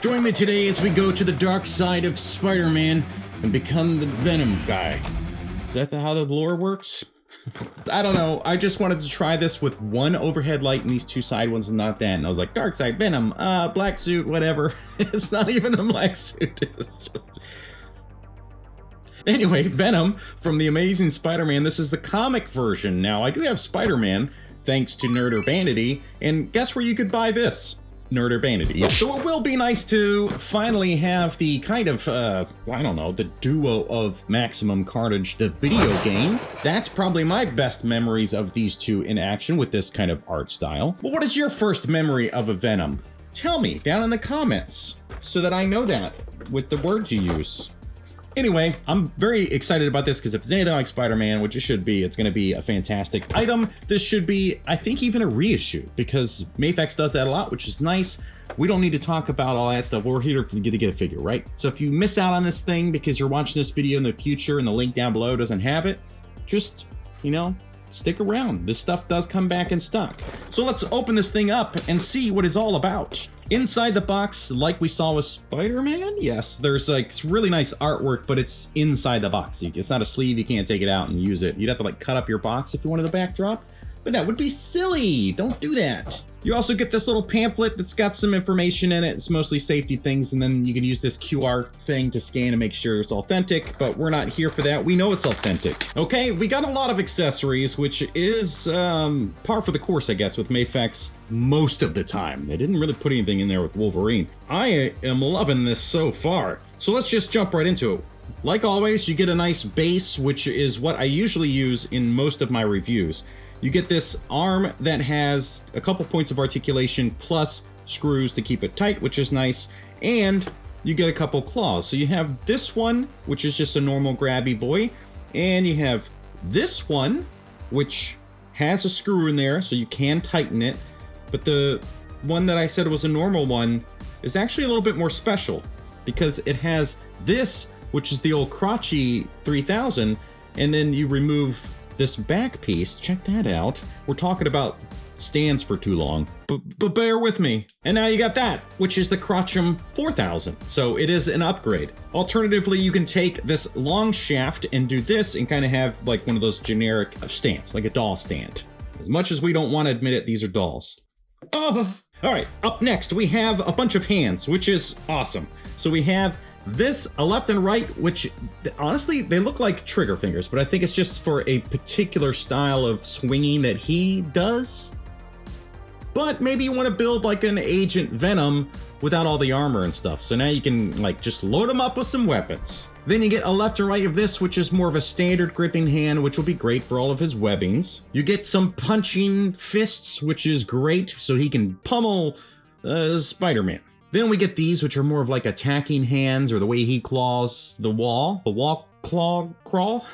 Join me today as we go to the dark side of Spider-Man and become the Venom guy. Is that how the lore works? I don't know. I just wanted to try this with one overhead light and these two side ones and not that. And I was like, dark side, Venom, black suit, whatever. It's not even a black suit. It's just... Anyway, Venom from the Amazing Spider-Man. This is the comic version. Now, I do have Spider-Man, thanks to Nerd Urbanity. And guess where you could buy this? Nerd Urbanity. Yeah. So it will be nice to finally have the kind of, I don't know, the duo of Maximum Carnage, the video game. That's probably my best memories of these two in action with this kind of art style. But what is your first memory of a Venom? Tell me down in the comments so that I know that with the words you use. Anyway, I'm very excited about this because if it's anything like Spider-Man, which it should be, it's going to be a fantastic item. This should be, I think, even a reissue because Mafex does that a lot, which is nice. We don't need to talk about all that stuff. We're here to get a figure, right? So if you miss out on this thing because you're watching this video in the future and the link down below doesn't have it, just, you know, stick around. This stuff does come back in stock. So let's open this thing up and see what it's all about. Inside the box, like we saw with Spider-Man, yes, there's like really nice artwork, but it's inside the box. It's not a sleeve, you can't take it out and use it. You'd have to like cut up your box if you wanted the backdrop, but that would be silly. Don't do that. You also get this little pamphlet that's got some information in it. It's mostly safety things, and then you can use this QR thing to scan and make sure it's authentic, but we're not here for that. We know it's authentic. Okay, we got a lot of accessories, which is par for the course, I guess, with Mafex most of the time. They didn't really put anything in there with Wolverine. I am loving this so far. So let's just jump right into it. Like always, you get a nice base, which is what I usually use in most of my reviews. You get this arm that has a couple points of articulation plus screws to keep it tight, which is nice. And you get a couple claws. So you have this one, which is just a normal grabby boy. And you have this one, which has a screw in there, so you can tighten it. But the one that I said was a normal one is actually a little bit more special because it has this, which is the old crotchy 3000, and then you remove this back piece. Check that out. We're talking about stands for too long, but bear with me. And now you got that, which is the Crotchum 4000. So it is an upgrade. Alternatively, you can take this long shaft and do this and kind of have like one of those generic stands, like a doll stand. As much as we don't want to admit it, these are dolls. Oh, all right. Up next, we have a bunch of hands, which is awesome. So we have this, a left and right, which honestly, they look like trigger fingers, but I think it's just for a particular style of swinging that he does. But maybe you want to build like an Agent Venom without all the armor and stuff. So now you can like just load him up with some weapons. Then you get a left and right of this, which is more of a standard gripping hand, which will be great for all of his webbings. You get some punching fists, which is great, so he can pummel Spider-Man. Then we get these, which are more of like attacking hands, or the way he claws the wall claw crawl.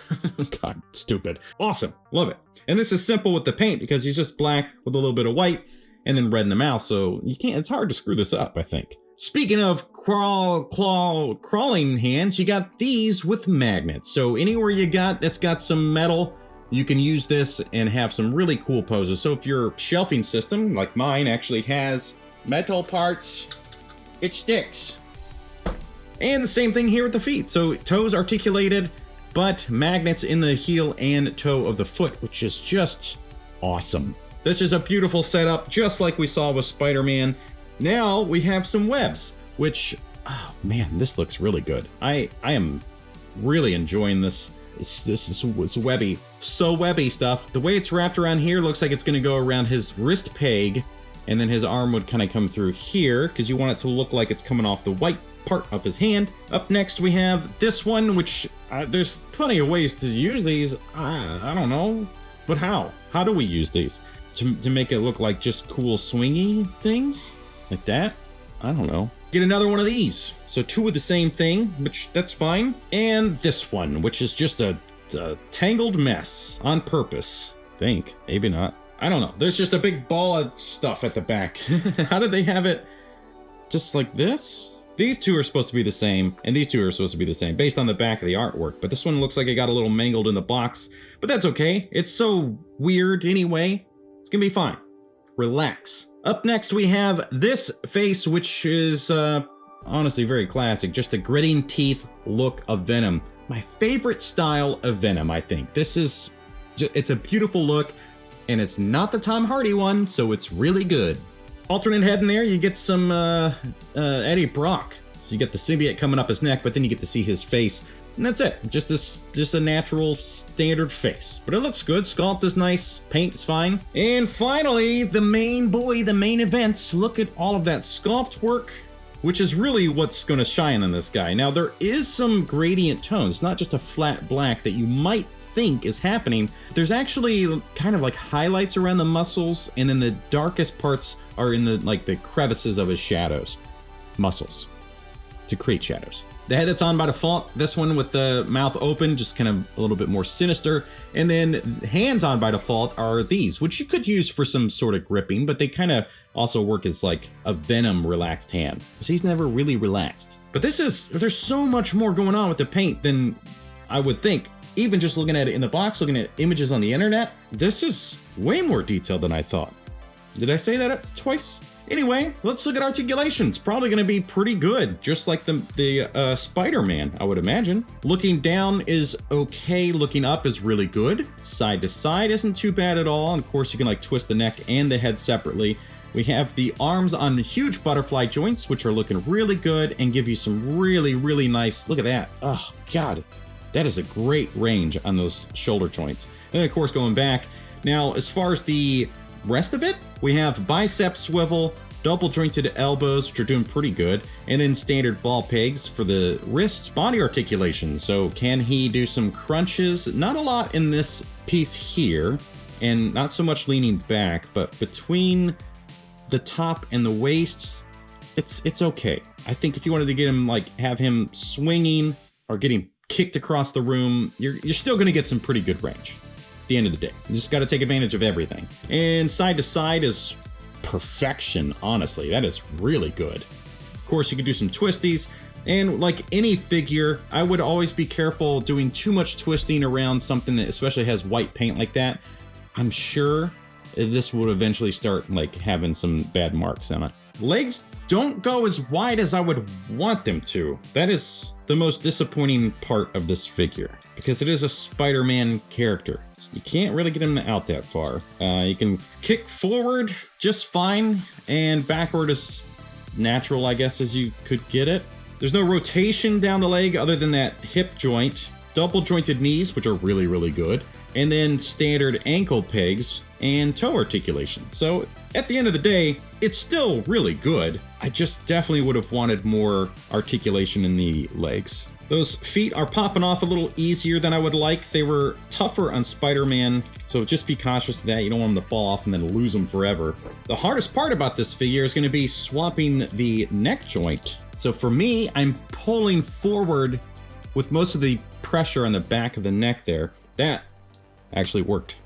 God, stupid. Awesome, love it. And this is simple with the paint because he's just black with a little bit of white and then red in the mouth, so you can't, it's hard to screw this up, I think. Speaking of crawling hands, you got these with magnets. So anywhere you got that's got some metal, you can use this and have some really cool poses. So if your shelving system, like mine, actually has metal parts, it sticks. And the same thing here with the feet. So toes articulated, but magnets in the heel and toe of the foot, which is just awesome. This is a beautiful setup, just like we saw with Spider-Man. Now we have some webs, which, oh man, this looks really good. I am really enjoying this. This is webby, so webby stuff. The way it's wrapped around here looks like it's gonna go around his wrist peg, and then his arm would kind of come through here because you want it to look like it's coming off the white part of his hand. Up next we have this one, which there's plenty of ways to use these. I don't know, but how do we use these to make it look like just cool swingy things like that? I don't know. Get another one of these. So two of the same thing, which that's fine. And this one, which is just a tangled mess on purpose. I think, maybe not. I don't know. There's just a big ball of stuff at the back. How did they have it just like this? These two are supposed to be the same, and these two are supposed to be the same, based on the back of the artwork. But this one looks like it got a little mangled in the box. But that's okay. It's so weird anyway. It's gonna be fine. Relax. Up next, we have this face, which is honestly very classic. Just the gritting teeth look of Venom. My favorite style of Venom, I think. This is, it's a beautiful look, and it's not the Tom Hardy one, so it's really good. Alternate head in there, you get some Eddie Brock. So you get the symbiote coming up his neck, but then you get to see his face. And that's it. Just a natural standard face. But it looks good. Sculpt is nice. Paint is fine. And finally, the main boy, the main events. Look at all of that sculpt work, which is really what's going to shine on this guy. Now, there is some gradient tones. It's not just a flat black that you might think is happening. There's actually kind of like highlights around the muscles, and then the darkest parts are in the crevices of his shadows. Muscles. To create shadows. The head that's on by default, this one with the mouth open, just kind of a little bit more sinister. And then hands on by default are these, which you could use for some sort of gripping, but they kind of also work as like a Venom relaxed hand. So he's never really relaxed. But there's so much more going on with the paint than I would think. Even just looking at it in the box, looking at images on the internet, this is way more detailed than I thought. Did I say that twice? Anyway, let's look at articulations. Probably going to be pretty good, just like the Spider-Man, I would imagine. Looking down is okay. Looking up is really good. Side to side isn't too bad at all. And of course, you can like twist the neck and the head separately. We have the arms on huge butterfly joints, which are looking really good and give you some really, really nice, look at that. Oh, God, that is a great range on those shoulder joints. And of course, going back. Now, as far as the rest of it, we have bicep swivel, double jointed elbows, which are doing pretty good, and then standard ball pegs for the wrists, body articulation. So can he do some crunches? Not a lot in this piece here, and not so much leaning back, but between the top and the waists, it's okay. I think if you wanted to get him, like, have him swinging or getting kicked across the room, you're still going to get some pretty good range. The end of the day, you just got to take advantage of everything. And side to side is perfection. Honestly, that is really good. Of course, you can do some twisties, and like any figure, I would always be careful doing too much twisting around something that especially has white paint like that. I'm sure this would eventually start like having some bad marks on it. Legs don't go as wide as I would want them to. That is the most disappointing part of this figure, because it is a Spider-Man character. You can't really get him out that far. You can kick forward just fine, and backward is natural, I guess, as you could get it. There's no rotation down the leg other than that hip joint, double jointed knees, which are really, really good, and then standard ankle pegs and toe articulation. So at the end of the day, it's still really good. I just definitely would have wanted more articulation in the legs. Those feet are popping off a little easier than I would like. They were tougher on Spider-Man, so just be cautious of that. You don't want them to fall off and then lose them forever. The hardest part about this figure is going to be swapping the neck joint. So for me, I'm pulling forward with most of the pressure on the back of the neck there. That actually worked.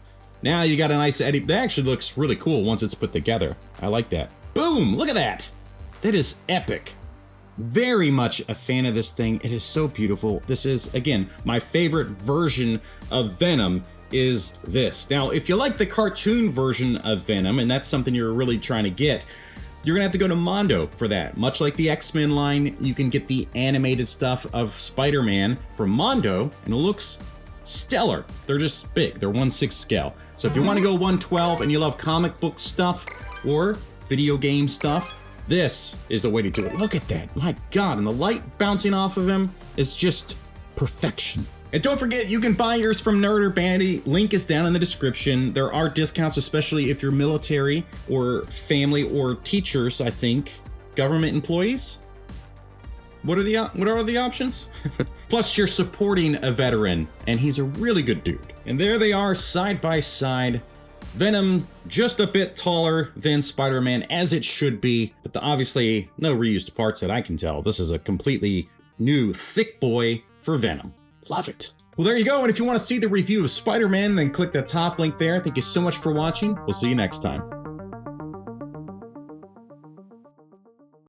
Now you got a nice Eddie. That actually looks really cool once it's put together. I like that. Boom! Look at that! That is epic. Very much a fan of this thing. It is so beautiful. This is, again, my favorite version of Venom is this. Now, if you like the cartoon version of Venom, and that's something you're really trying to get, you're gonna have to go to Mondo for that. Much like the X-Men line, you can get the animated stuff of Spider-Man from Mondo, and it looks stellar. They're just big. They're 1/6 scale. So if you want to go 1/12 and you love comic book stuff or video game stuff, this is the way to do it. Look at that. My God. And the light bouncing off of him is just perfection. And don't forget, you can buy yours from Nerd or Bandy. Link is down in the description. There are discounts, especially if you're military or family or teachers, I think. Government employees? What are the options? Plus, you're supporting a veteran, and he's a really good dude. And there they are, side by side. Venom just a bit taller than Spider-Man, as it should be, but obviously no reused parts that I can tell. This is a completely new thick boy for Venom. Love it. Well, there you go. And if you want to see the review of Spider-Man, then click the top link there. Thank you so much for watching. We'll see you next time.